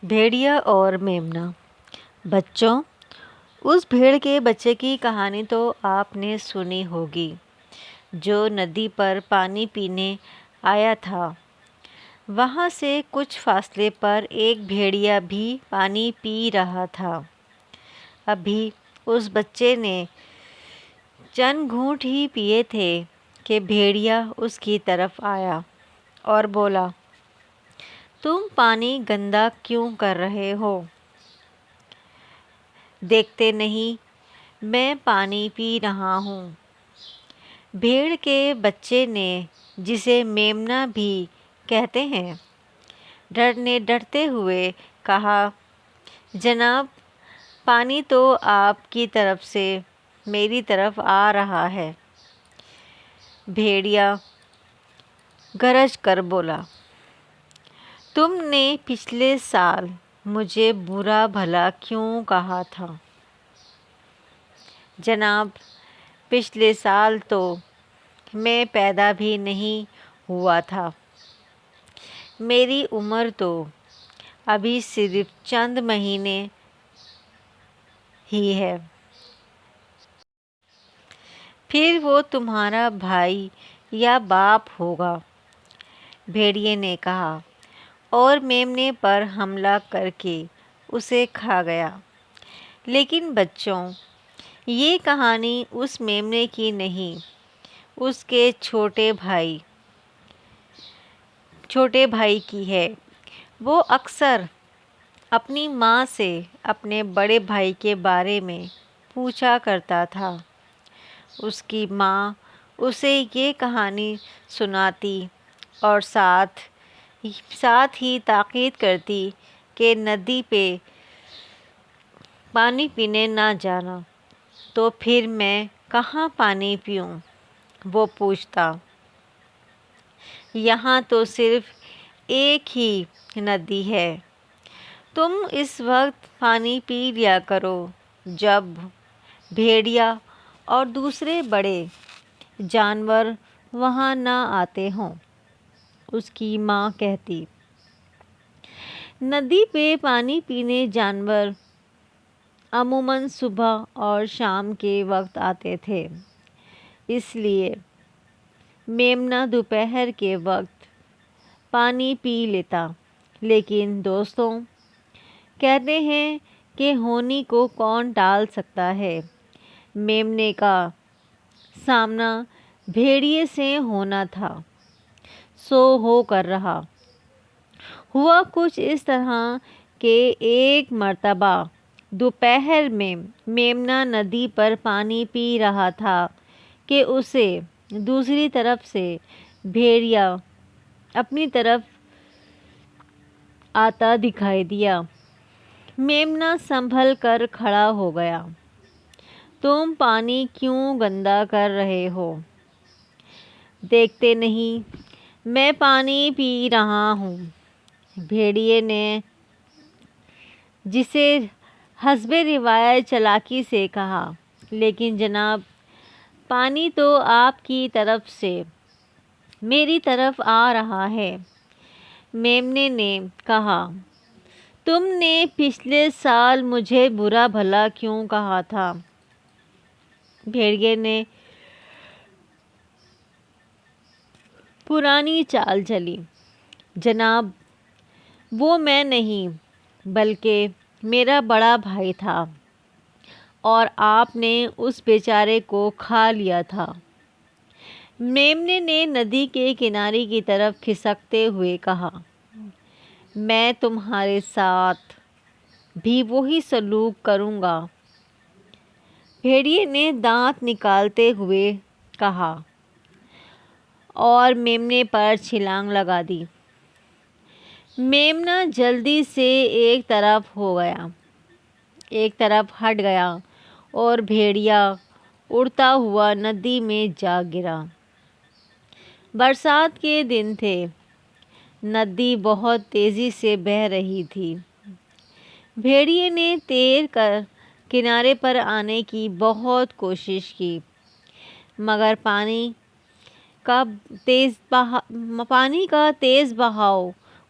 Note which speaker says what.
Speaker 1: بھیڑیا اور میمنا۔ بچوں، اس بھیڑ کے بچے کی کہانی تو آپ نے سنی ہوگی جو ندی پر پانی پینے آیا تھا۔ وہاں سے کچھ فاصلے پر ایک بھیڑیا بھی پانی پی رہا تھا۔ ابھی اس بچے نے چند گھونٹ ہی پیے تھے کہ بھیڑیا اس کی طرف آیا اور بولا، تم پانی گندا کیوں کر رہے ہو؟ دیکھتے نہیں میں پانی پی رہا ہوں۔ بھیڑ کے بچے نے، جسے میمنا بھی کہتے ہیں، ڈرتے ہوئے کہا، جناب، پانی تو آپ کی طرف سے میری طرف آ رہا ہے۔ بھیڑیا گرج کر بولا، تم نے پچھلے سال مجھے برا بھلا کیوں کہا تھا؟ جناب، پچھلے سال تو میں پیدا بھی نہیں ہوا تھا۔ میری عمر تو ابھی صرف چند مہینے ہی ہے۔ پھر وہ تمہارا بھائی یا باپ ہوگا، بھیڑیے نے کہا، اور میمنے پر حملہ کر کے اسے کھا گیا۔ لیکن بچوں، یہ کہانی اس میمنے کی نہیں، اس کے چھوٹے بھائی کی ہے۔ وہ اکثر اپنی ماں سے اپنے بڑے بھائی کے بارے میں پوچھا کرتا تھا۔ اس کی ماں اسے یہ کہانی سناتی اور ساتھ ہی تاکید کرتی کہ ندی پہ پانی پینے نہ جانا۔ تو پھر میں کہاں پانی پیوں؟ وہ پوچھتا۔ یہاں تو صرف ایک ہی ندی ہے۔ تم اس وقت پانی پی لیا کرو جب بھیڑیا اور دوسرے بڑے جانور وہاں نہ آتے ہوں، اس کی ماں کہتی۔ ندی پہ پانی پینے جانور عموماً صبح اور شام کے وقت آتے تھے، اس لیے میمنا دوپہر کے وقت پانی پی لیتا۔ لیکن دوستو، کہتے ہیں کہ ہونی کو کون ٹال سکتا ہے؟ میمنے کا سامنا بھیڑیے سے ہونا تھا، سو ہو کر رہا۔ ہوا کچھ اس طرح کہ ایک مرتبہ دوپہر میں میمنا ندی پر پانی پی رہا تھا کہ اسے دوسری طرف سے بھیڑیا اپنی طرف آتا دکھائی دیا۔ میمنا سنبھل کر کھڑا ہو گیا۔ تم پانی کیوں گندا کر رہے ہو؟ دیکھتے نہیں میں پانی پی رہا ہوں، بھیڑیے نے، جسے حسب روایت چالاکی سے کہا۔ لیکن جناب، پانی تو آپ کی طرف سے میری طرف آ رہا ہے، میمنے نے کہا۔ تم نے پچھلے سال مجھے برا بھلا کیوں کہا تھا؟ بھیڑیے نے پرانی چال چلی۔ جناب، وہ میں نہیں بلکہ میرا بڑا بھائی تھا، اور آپ نے اس بیچارے کو کھا لیا تھا۔ میمنے نے ندی کے کنارے کی طرف کھسکتے ہوئے کہا، میں تمہارے ساتھ بھی وہی سلوک کروں گا۔ بھیڑیے نے دانت نکالتے ہوئے کہا اور میمنے پر چھلانگ لگا دی۔ میمنا جلدی سے ایک طرف ہٹ گیا اور بھیڑیا اڑتا ہوا ندی میں جا گرا۔ برسات کے دن تھے، ندی بہت تیزی سے بہہ رہی تھی۔ بھیڑیے نے تیر کر کنارے پر آنے کی بہت کوشش کی، مگر پانی کا تیز بہاؤ